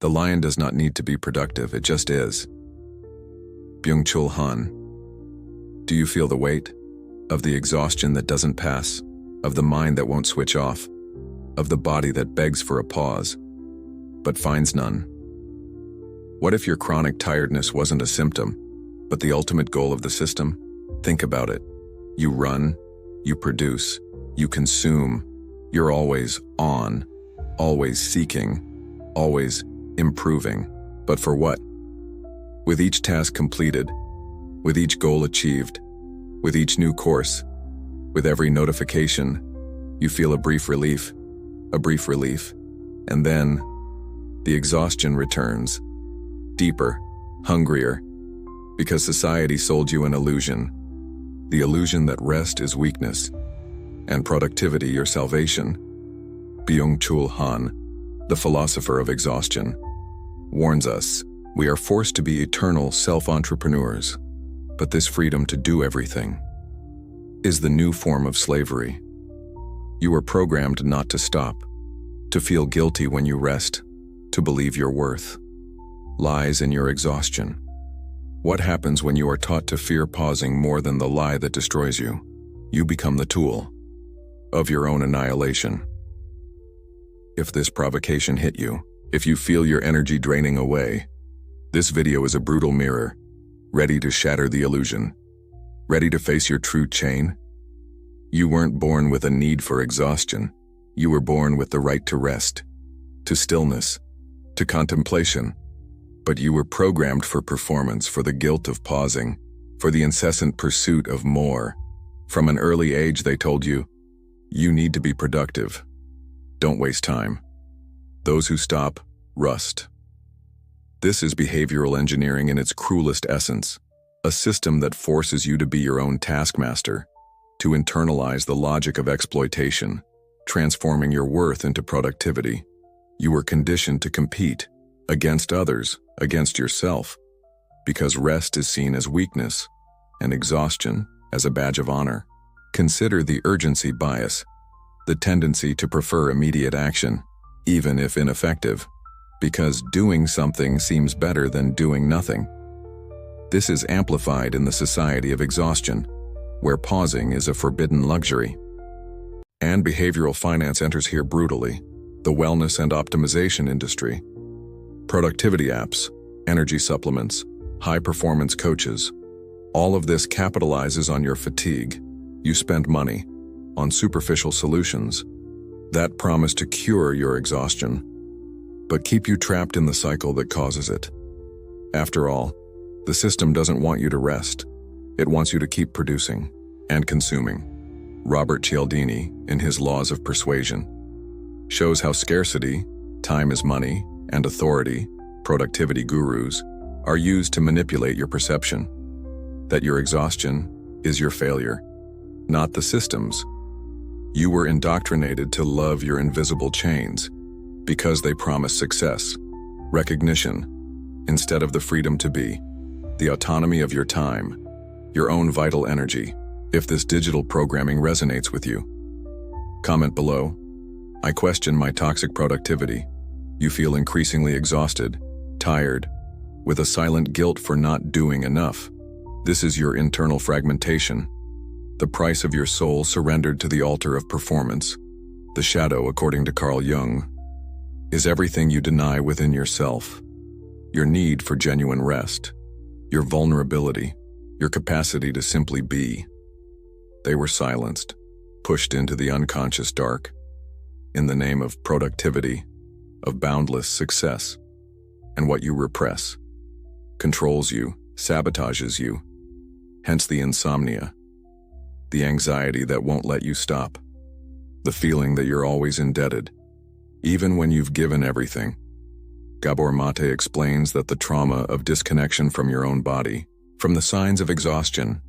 The lion does not need to be productive, it just is. Byung-chul Han. Do you feel the weight? Of the exhaustion that doesn't pass, of the mind that won't switch off, of the body that begs for a pause, but finds none. What if your chronic tiredness wasn't a symptom, but the ultimate goal of the system? Think about it. You run, you produce, you consume, you're always on, always seeking, always improving. But for what? With each task completed, with each goal achieved, with each new course, with every notification, you feel a brief relief, and then the exhaustion returns, deeper, hungrier, because society sold you an illusion, the illusion that rest is weakness, and productivity your salvation. Byung-chul Han, the philosopher of exhaustion, warns us, we are forced to be eternal self-entrepreneurs, but this freedom to do everything is the new form of slavery. You are programmed not to stop, to feel guilty when you rest, to believe your worth lies in your exhaustion. What happens when you are taught to fear pausing more than the lie that destroys you? You become the tool of your own annihilation. If this provocation hit you, if you feel your energy draining away, this video is a brutal mirror, ready to shatter the illusion, ready to face your true chain. You weren't born with a need for exhaustion. You were born with the right to rest, to stillness, to contemplation. But you were programmed for performance, for the guilt of pausing, for the incessant pursuit of more. From an early age, they told you, you need to be productive. Don't waste time. Those who stop, rust. This is behavioral engineering in its cruelest essence, a system that forces you to be your own taskmaster, to internalize the logic of exploitation, transforming your worth into productivity. You were conditioned to compete against others, against yourself, because rest is seen as weakness and exhaustion as a badge of honor. Consider the urgency bias, the tendency to prefer immediate action, even if ineffective, because doing something seems better than doing nothing. This is amplified in the Society of Exhaustion, where pausing is a forbidden luxury. And behavioral finance enters here brutally, the wellness and optimization industry. Productivity apps, energy supplements, high-performance coaches, all of this capitalizes on your fatigue. You spend money on superficial solutions that promise to cure your exhaustion, but keep you trapped in the cycle that causes it. After all, the system doesn't want you to rest. It wants you to keep producing and consuming. Robert Cialdini, in his Laws of Persuasion, shows how scarcity, time is money, and authority, productivity gurus, are used to manipulate your perception, that your exhaustion is your failure, not the system's. You were indoctrinated to love your invisible chains because they promise success, recognition, instead of the freedom to be, the autonomy of your time, your own vital energy. If this digital programming resonates with you, comment below. I question my toxic productivity. You feel increasingly exhausted, tired, with a silent guilt for not doing enough. This is your internal fragmentation, the price of your soul surrendered to the altar of performance. The shadow, according to Carl Jung, is everything you deny within yourself. Your need for genuine rest, your vulnerability, your capacity to simply be. They were silenced, pushed into the unconscious dark, in the name of productivity, of boundless success. And what you repress controls you, sabotages you, hence the insomnia, the anxiety that won't let you stop, the feeling that you're always indebted, even when you've given everything. Gabor explains that the trauma of disconnection from your own body, from the signs of exhaustion,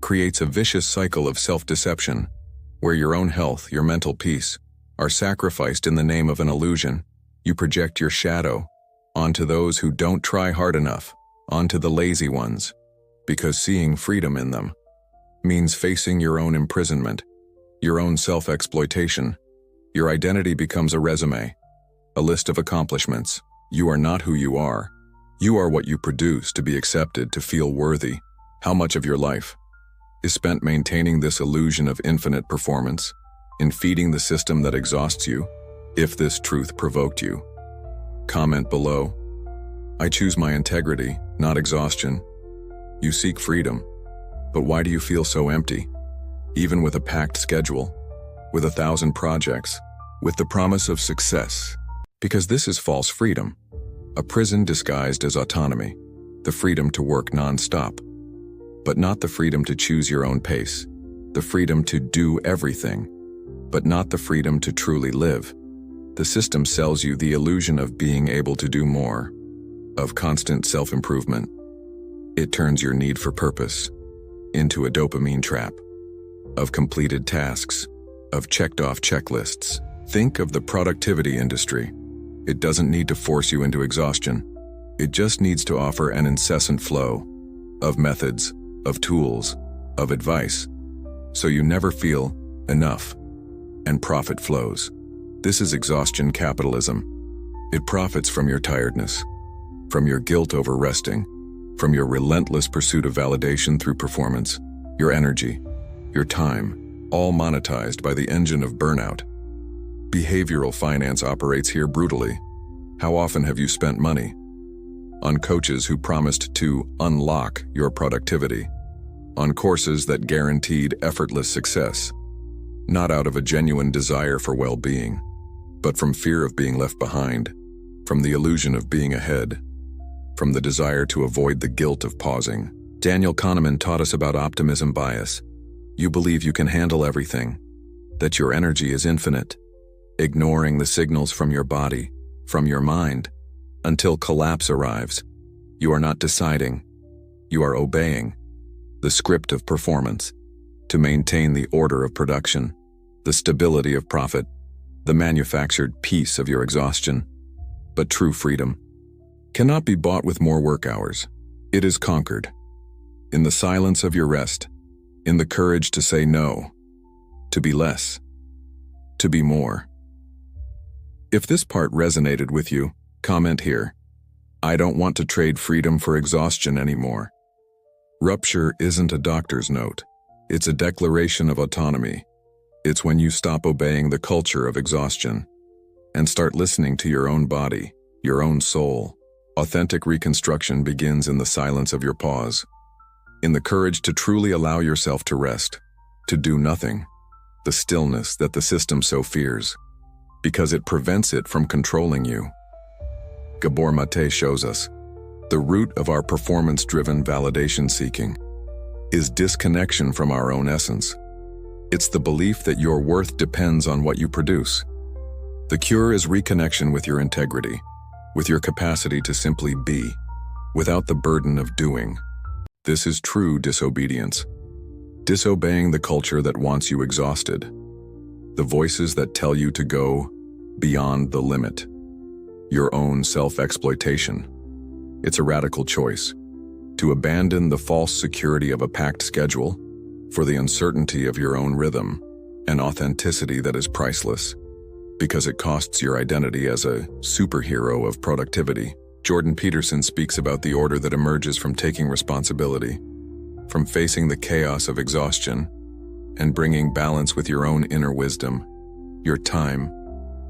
creates a vicious cycle of self-deception, where your own health, your mental peace, are sacrificed in the name of an illusion. You project your shadow onto those who don't try hard enough, onto the lazy ones, because seeing freedom in them means facing your own imprisonment, your own self-exploitation. Your identity becomes a resume, a list of accomplishments, You are not who you are. You are what you produce to be accepted, to feel worthy. How much of your life is spent maintaining this illusion of infinite performance, in feeding the system that exhausts you? If this truth provoked you, comment below. I choose my integrity, not exhaustion. You seek freedom, but why do you feel so empty? Even with a packed schedule, with 1,000 projects, with the promise of success. Because this is false freedom, a prison disguised as autonomy, the freedom to work non-stop, but not the freedom to choose your own pace, the freedom to do everything, but not the freedom to truly live. The system sells you the illusion of being able to do more, of constant self-improvement. It turns your need for purpose into a dopamine trap, of completed tasks, of checked-off checklists. Think of the productivity industry. It doesn't need to force you into exhaustion. It just needs to offer an incessant flow of methods, of tools, of advice, so you never feel enough, and profit flows. This is exhaustion capitalism. It profits from your tiredness, from your guilt over resting, from your relentless pursuit of validation through performance, your energy, your time, all monetized by the engine of burnout. Behavioral finance operates here brutally. How often have you spent money on coaches who promised to unlock your productivity, on courses that guaranteed effortless success, not out of a genuine desire for well-being, but from fear of being left behind, from the illusion of being ahead, from the desire to avoid the guilt of pausing? Daniel Kahneman taught us about optimism bias. You believe you can handle everything, that your energy is infinite, ignoring the signals from your body, from your mind, until collapse arrives. You are not deciding, you are obeying the script of performance to maintain the order of production, the stability of profit, the manufactured peace of your exhaustion. But true freedom cannot be bought with more work hours. It is conquered in the silence of your rest, in the courage to say no, to be less, to be more. If this part resonated with you, comment here. I don't want to trade freedom for exhaustion anymore. Rupture isn't a doctor's note. It's a declaration of autonomy. It's when you stop obeying the culture of exhaustion and start listening to your own body, your own soul. Authentic reconstruction begins in the silence of your pause, in the courage to truly allow yourself to rest, to do nothing, the stillness that the system so fears, because it prevents it from controlling you. Gabor Mate shows us the root of our performance-driven validation seeking is disconnection from our own essence. It's the belief that your worth depends on what you produce. The cure is reconnection with your integrity, with your capacity to simply be, without the burden of doing. This is true disobedience. Disobeying the culture that wants you exhausted, the voices that tell you to go beyond the limit, your own self-exploitation. It's a radical choice, to abandon the false security of a packed schedule for the uncertainty of your own rhythm, an authenticity that is priceless, because it costs your identity as a superhero of productivity. Jordan Peterson speaks about the order that emerges from taking responsibility, from facing the chaos of exhaustion, and bringing balance with your own inner wisdom, your time,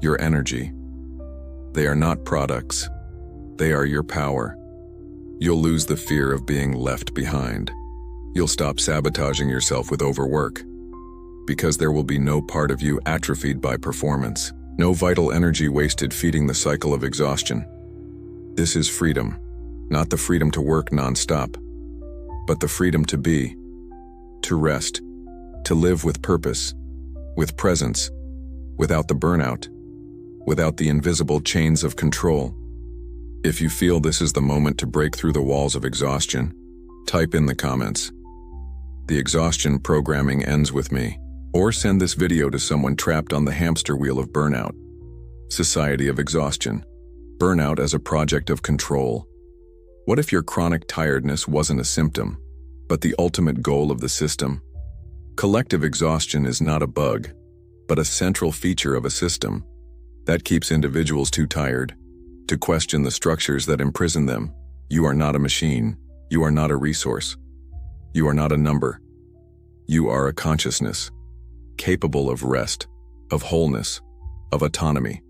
your energy. They are not products. They are your power. You'll lose the fear of being left behind. You'll stop sabotaging yourself with overwork, because there will be no part of you atrophied by performance, no vital energy wasted feeding the cycle of exhaustion. This is freedom, not the freedom to work non-stop, but the freedom to be, to rest, to live with purpose, with presence, without the burnout, without the invisible chains of control. If you feel this is the moment to break through the walls of exhaustion, type in the comments, "The exhaustion programming ends with me," or send this video to someone trapped on the hamster wheel of burnout. Society of Exhaustion. Burnout as a project of control. What if your chronic tiredness wasn't a symptom, but the ultimate goal of the system? Collective exhaustion is not a bug, but a central feature of a system that keeps individuals too tired, to question the structures that imprison them. You are not a machine. You are not a resource. You are not a number. You are a consciousness, capable of rest, of wholeness, of autonomy.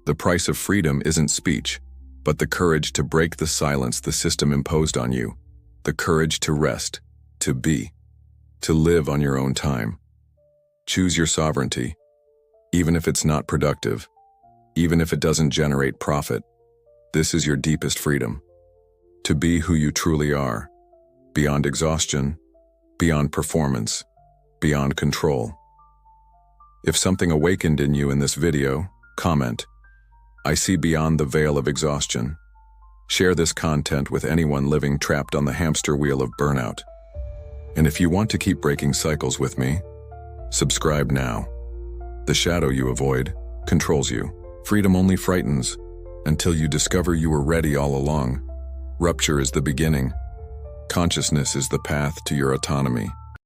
The price of freedom isn't speech, but the courage to break the silence the system imposed on you, the courage to rest, to be, to live on your own time. Choose your sovereignty, even if it's not productive, even if it doesn't generate profit. This is your deepest freedom. To be who you truly are, beyond exhaustion, beyond performance, beyond control. If something awakened in you in this video, comment, "I see beyond the veil of exhaustion." Share this content with anyone living trapped on the hamster wheel of burnout. And if you want to keep breaking cycles with me, subscribe now. The shadow you avoid controls you. Freedom only frightens until you discover you were ready all along. Rupture is the beginning. Consciousness is the path to your autonomy.